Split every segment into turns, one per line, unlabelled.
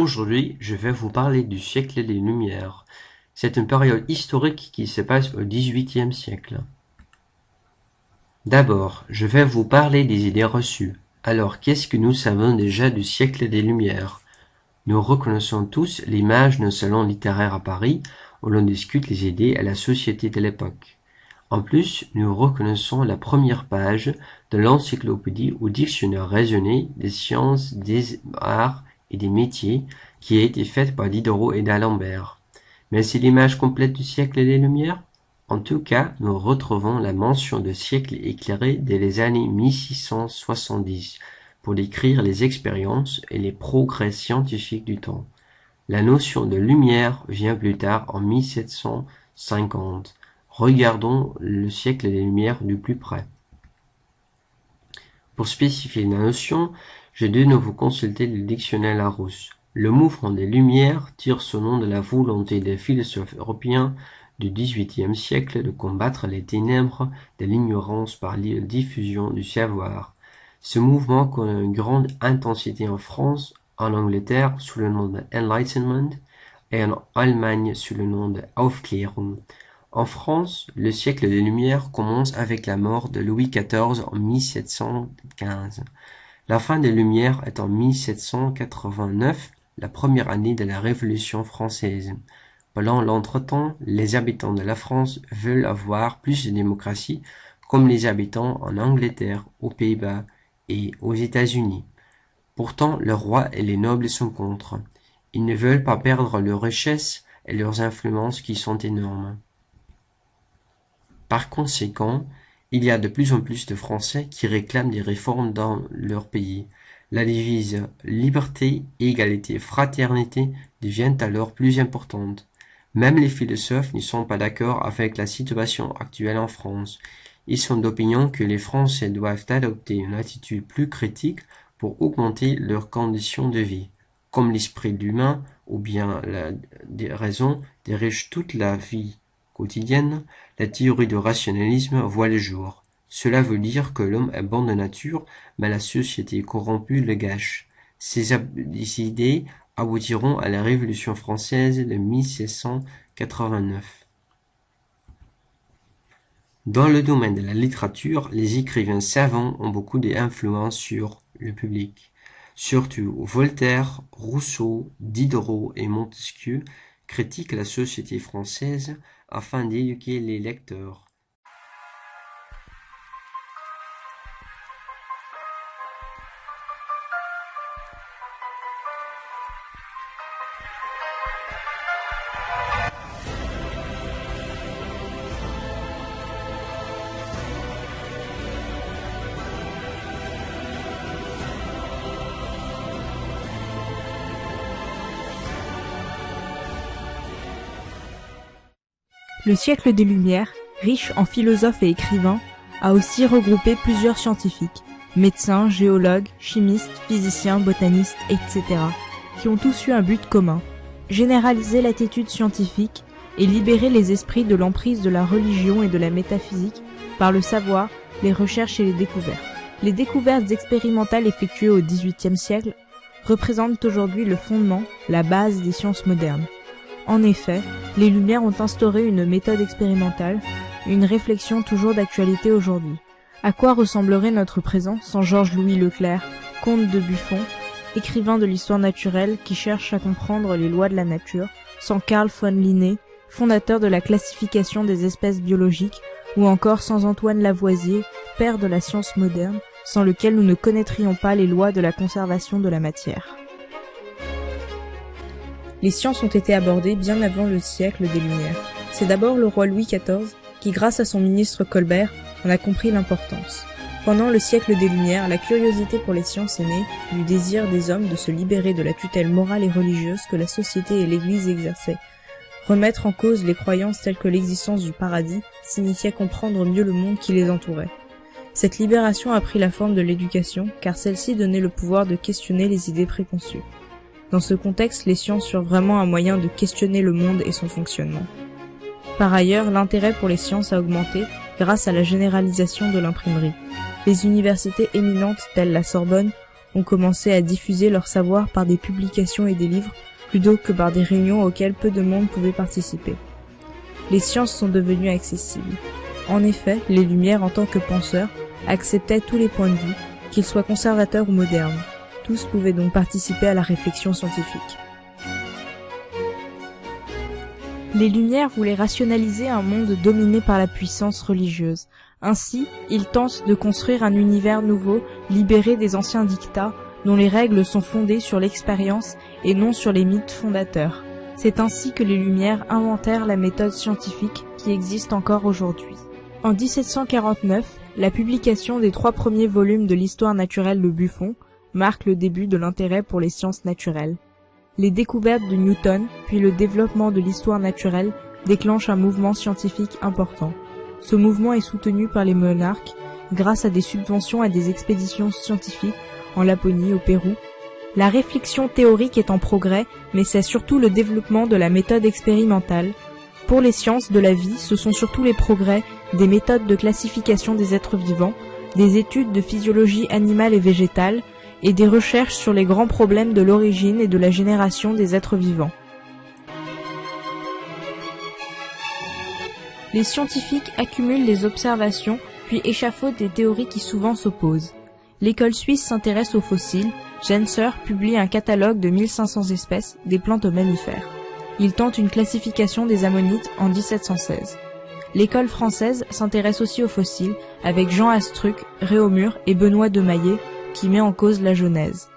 Aujourd'hui, je vais vous parler du siècle des Lumières. C'est une période historique qui se passe au XVIIIe siècle. D'abord, je vais vous parler des idées reçues. Alors, qu'est-ce que nous savons déjà du siècle des Lumières? Nous reconnaissons tous l'image d'un salon littéraire à Paris où l'on discute les idées et la société de l'époque. En plus, nous reconnaissons la première page de l'encyclopédie ou dictionnaire raisonné des sciences, des arts et des métiers qui a été faite par Diderot et d'Alembert. Mais c'est l'image complète du siècle des Lumières? En tout cas, nous retrouvons la mention de siècle éclairé dès les années 1670 pour décrire les expériences et les progrès scientifiques du temps. La notion de lumière vient plus tard en 1750. Regardons le siècle des Lumières du plus près. Pour spécifier la notion, j'ai de nouveau consulté le dictionnaire Larousse. Le mouvement des Lumières tire son nom de la volonté des philosophes européens du XVIIIe siècle de combattre les ténèbres de l'ignorance par la diffusion du savoir. Ce mouvement connaît une grande intensité en France, en Angleterre sous le nom de Enlightenment et en Allemagne sous le nom de Aufklärung. En France, le siècle des Lumières commence avec la mort de Louis XIV en 1715. La fin des Lumières est en 1789, la première année de la Révolution française. Pendant l'entretemps, les habitants de la France veulent avoir plus de démocratie, comme les habitants en Angleterre, aux Pays-Bas et aux États-Unis. Pourtant, le roi et les nobles sont contre. Ils ne veulent pas perdre leurs richesses et leurs influences qui sont énormes. Par conséquent, il y a de plus en plus de Français qui réclament des réformes dans leur pays. La devise liberté, égalité, fraternité devient alors plus importante. Même les philosophes ne sont pas d'accord avec la situation actuelle en France. Ils sont d'opinion que les Français doivent adopter une attitude plus critique pour augmenter leurs conditions de vie. Comme l'esprit humain ou bien la raison dirige toute la vie quotidienne, la théorie du rationalisme voit le jour. Cela veut dire que l'homme est bon de nature, mais la société corrompue le gâche. Ces idées aboutiront à la Révolution française de 1789. Dans le domaine de la littérature, les écrivains savants ont beaucoup d'influence sur le public. Surtout Voltaire, Rousseau, Diderot et Montesquieu critiquent la société française afin d'éduquer les lecteurs.
Le siècle des Lumières, riche en philosophes et écrivains, a aussi regroupé plusieurs scientifiques, médecins, géologues, chimistes, physiciens, botanistes, etc., qui ont tous eu un but commun, généraliser l'attitude scientifique et libérer les esprits de l'emprise de la religion et de la métaphysique par le savoir, les recherches et les découvertes. Les découvertes expérimentales effectuées au XVIIIe siècle représentent aujourd'hui le fondement, la base des sciences modernes. En effet, les Lumières ont instauré une méthode expérimentale, une réflexion toujours d'actualité aujourd'hui. À quoi ressemblerait notre présent sans Georges-Louis Leclerc, comte de Buffon, écrivain de l'histoire naturelle qui cherche à comprendre les lois de la nature, sans Carl von Linné, fondateur de la classification des espèces biologiques, ou encore sans Antoine Lavoisier, père de la science moderne, sans lequel nous ne connaîtrions pas les lois de la conservation de la matière. Les sciences ont été abordées bien avant le siècle des Lumières. C'est d'abord le roi Louis XIV qui, grâce à son ministre Colbert, en a compris l'importance. Pendant le siècle des Lumières, la curiosité pour les sciences est née du désir des hommes de se libérer de la tutelle morale et religieuse que la société et l'Église exerçaient. Remettre en cause les croyances telles que l'existence du paradis signifiait comprendre mieux le monde qui les entourait. Cette libération a pris la forme de l'éducation, car celle-ci donnait le pouvoir de questionner les idées préconçues. Dans ce contexte, les sciences furent vraiment un moyen de questionner le monde et son fonctionnement. Par ailleurs, l'intérêt pour les sciences a augmenté grâce à la généralisation de l'imprimerie. Les universités éminentes telles la Sorbonne ont commencé à diffuser leur savoir par des publications et des livres plutôt que par des réunions auxquelles peu de monde pouvait participer. Les sciences sont devenues accessibles. En effet, les Lumières en tant que penseurs acceptaient tous les points de vue, qu'ils soient conservateurs ou modernes. Tous pouvaient donc participer à la réflexion scientifique. Les Lumières voulaient rationaliser un monde dominé par la puissance religieuse. Ainsi, ils tentent de construire un univers nouveau, libéré des anciens dictats, dont les règles sont fondées sur l'expérience et non sur les mythes fondateurs. C'est ainsi que les Lumières inventèrent la méthode scientifique qui existe encore aujourd'hui. En 1749, la publication des 3 premiers volumes de l'histoire naturelle de Buffon marque le début de l'intérêt pour les sciences naturelles. Les découvertes de Newton, puis le développement de l'histoire naturelle déclenchent un mouvement scientifique important. Ce mouvement est soutenu par les monarques grâce à des subventions à des expéditions scientifiques en Laponie, au Pérou. La réflexion théorique est en progrès, mais c'est surtout le développement de la méthode expérimentale. Pour les sciences de la vie, ce sont surtout les progrès des méthodes de classification des êtres vivants, des études de physiologie animale et végétale, et des recherches sur les grands problèmes de l'origine et de la génération des êtres vivants. Les scientifiques accumulent les observations, puis échafaudent des théories qui souvent s'opposent. L'école suisse s'intéresse aux fossiles. Genser publie un catalogue de 1500 espèces, des plantes aux mammifères. Il tente une classification des ammonites en 1716. L'école française s'intéresse aussi aux fossiles, avec Jean Astruc, Réaumur et Benoît de Maillet, qui met en cause la Genèse.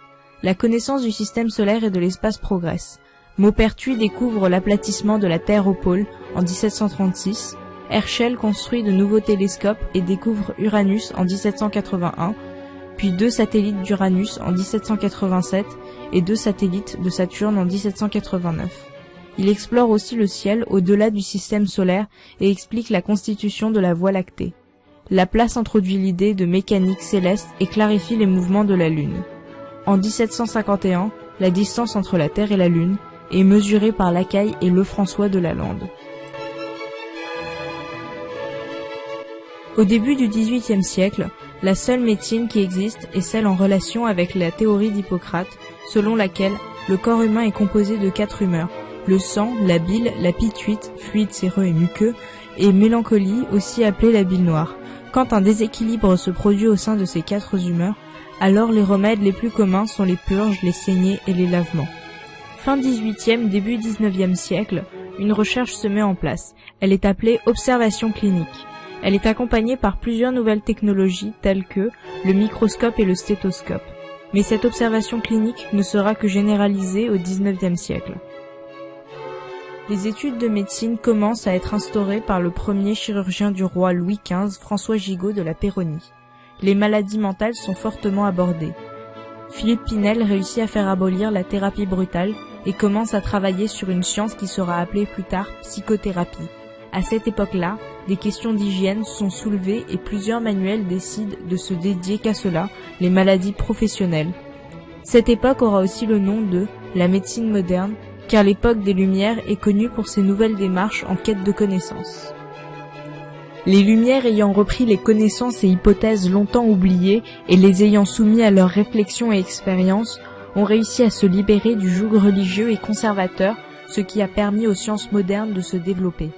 La connaissance du système solaire et de l'espace progresse. Maupertuis découvre l'aplatissement de la Terre au pôle en 1736. Herschel construit de nouveaux télescopes et découvre Uranus en 1781, puis 2 satellites d'Uranus en 1787 et 2 satellites de Saturne en 1789. Il explore aussi le ciel au-delà du système solaire et explique la constitution de la Voie lactée. Laplace introduit l'idée de mécanique céleste et clarifie les mouvements de la Lune. En 1751, la distance entre la Terre et la Lune est mesurée par Lacaille et Lefrançois de Lalande. Au début du XVIIIe siècle, la seule médecine qui existe est celle en relation avec la théorie d'Hippocrate, selon laquelle le corps humain est composé de 4 humeurs, le sang, la bile, la pituite, fluide séreux et muqueux, et mélancolie, aussi appelée la bile noire. Quand un déséquilibre se produit au sein de ces 4 humeurs, alors les remèdes les plus communs sont les purges, les saignées et les lavements. Fin 18e, début 19e siècle, une recherche se met en place. Elle est appelée observation clinique. Elle est accompagnée par plusieurs nouvelles technologies telles que le microscope et le stéthoscope. Mais cette observation clinique ne sera que généralisée au 19e siècle. Les études de médecine commencent à être instaurées par le premier chirurgien du roi Louis XV, François Gigot de la Péronie. Les maladies mentales sont fortement abordées. Philippe Pinel réussit à faire abolir la thérapie brutale et commence à travailler sur une science qui sera appelée plus tard psychothérapie. À cette époque-là, des questions d'hygiène sont soulevées et plusieurs manuels décident de se dédier qu'à cela, les maladies professionnelles. Cette époque aura aussi le nom de la médecine moderne, car l'époque des Lumières est connue pour ses nouvelles démarches en quête de connaissances. Les Lumières ayant repris les connaissances et hypothèses longtemps oubliées et les ayant soumis à leurs réflexions et expériences, ont réussi à se libérer du joug religieux et conservateur, ce qui a permis aux sciences modernes de se développer.